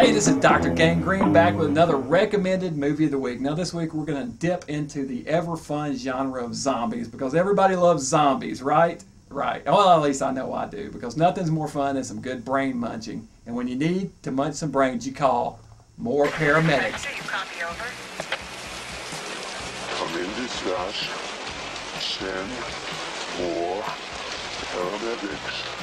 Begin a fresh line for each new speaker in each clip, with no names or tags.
Hey, this is Dr. Gangrene back with another recommended movie of the week. Now this week we're going to dip into the ever fun genre of zombies because everybody loves zombies, right? Right. Well, at least I know I do, because nothing's more fun than some good brain munching. And when you need to munch some brains, you call more paramedics.
Come in dispatch. Send more paramedics.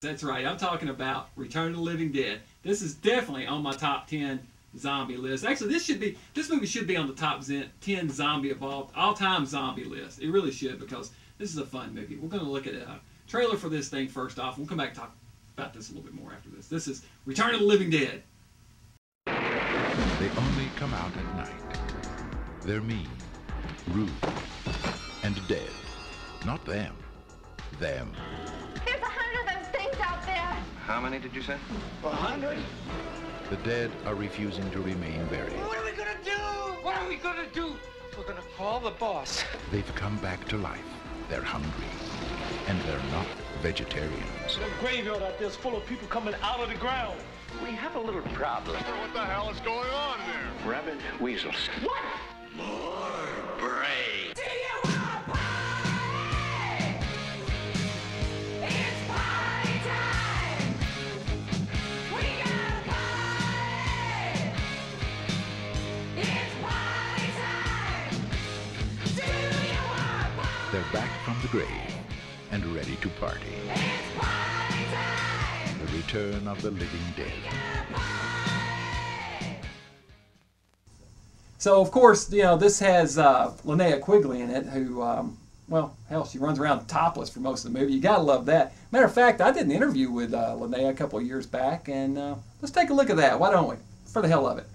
That's right. I'm talking about Return of the Living Dead. This is definitely on my top 10 zombie list. Actually, this movie should be on the top 10 zombie of all-time zombie list. It really should, because this is a fun movie. We're going to look at a trailer for this thing first off. We'll come back and talk about this a little bit more after this. This is Return of the Living Dead.
They only come out at night. They're mean, rude, and dead. Not them. Them.
There's 100 of those things out there.
How many did you say?
100?
The dead are refusing to remain buried.
What are we gonna do? What are we gonna do? We're gonna call the boss.
They've come back to life. They're hungry. And they're not vegetarians.
The graveyard out there is full of people coming out of the ground.
We have a little problem.
What the hell is going on there?
Rabbit weasels.
What?
More brain.
Do you want a party? It's party time. We got a party. It's party time. Do you want a party?
They're back from the grave and ready to party.
It's party time.
The return of the living dead.
So, of course, you know, this has Linnea Quigley in it, who, well, hell, she runs around topless for most of the movie. You gotta love that. Matter of fact, I did an interview with Linnea a couple of years back, and let's take a look at that. Why don't we? For the hell of it.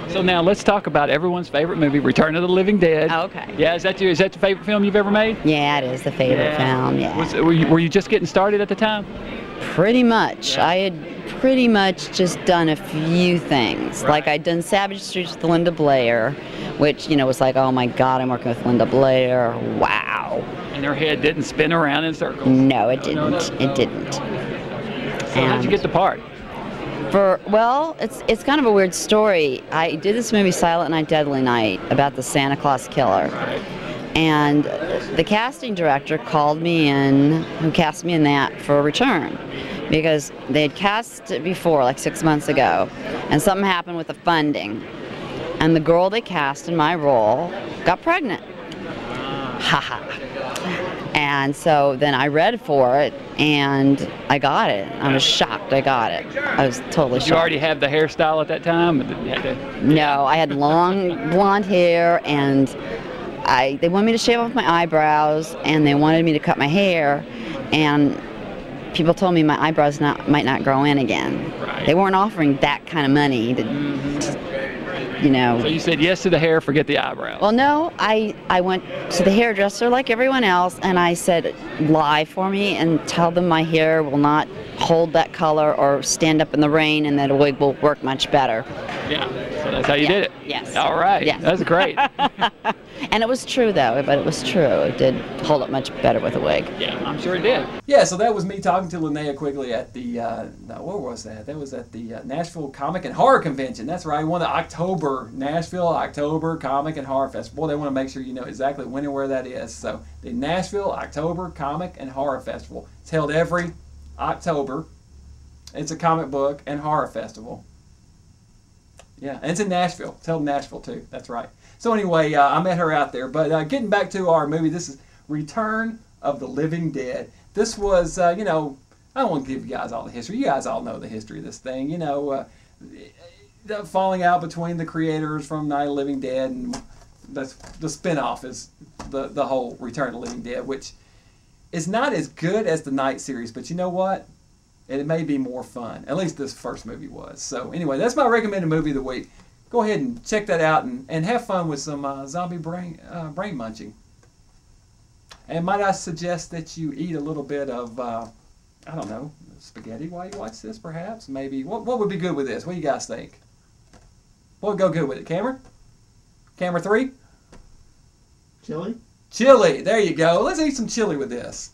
So now let's talk about everyone's favorite movie, Return of the Living Dead.
Okay.
Yeah, is that your favorite film you've ever made?
Yeah, it is the favorite film, yeah.
Were you just getting started at the time?
Pretty much. I had pretty much just done a few things.
Right.
Like I'd done Savage Streets with Linda Blair, which, you know, was like, oh my God, I'm working with Linda Blair. Wow.
And her head didn't spin around in circles.
No, it didn't. It didn't.
So how'd you get the part?
Well, it's kind of a weird story. I did this movie Silent Night, Deadly Night about the Santa Claus killer.
Right.
And the casting director called me in, who cast me in that, for a return. Because they had cast it before, like 6 months ago, and something happened with the funding. And the girl they cast in my role got pregnant. Haha. And so then I read for it, and I got it. I was shocked I got it. I was totally shocked.
Did you already have the hairstyle at that time?
No, I had long blonde hair, and they wanted me to shave off my eyebrows, and they wanted me to cut my hair, and people told me my eyebrows might not grow in again.
Right.
They weren't offering that kind of money to, you know.
So you said yes to the hair, forget the eyebrows.
Well, no, I went to the hairdresser like everyone else, and I said, lie for me and tell them my hair will not hold that color or stand up in the rain, and that a wig will work much better.
Yeah, so that's how you did it.
Yes.
All right.
Yes.
That's great.
And it was true, though, but it was true. It did hold up much better with a wig.
Yeah, I'm sure it did. Yeah, so that was me talking to Linnea Quigley at the, where was that? That was at the Nashville Comic and Horror Convention. That's right, one of the Nashville October Comic and Horror Festival. Boy, they want to make sure you know exactly when and where that is. So, the Nashville October Comic and Horror Festival. It's held every October. It's a comic book and horror festival. Yeah, and it's in Nashville. It's held in Nashville, too. That's right. So anyway, I met her out there. But getting back to our movie, this is Return of the Living Dead. This was, you know, I don't want to give you guys all the history. You guys all know the history of this thing. You know, the falling out between the creators from Night of the Living Dead, and that's the spinoff is the whole Return of the Living Dead, which is not as good as the Night series. But you know what? It may be more fun. At least this first movie was. So anyway, that's my recommended movie of the week. Go ahead and check that out and have fun with some zombie brain munching. And might I suggest that you eat a little bit of, I don't know, spaghetti while you watch this, perhaps? Maybe. What would be good with this? What do you guys think? What would go good with it? Camera? Camera 3?
Chili?
Chili. There you go. Let's eat some chili with this.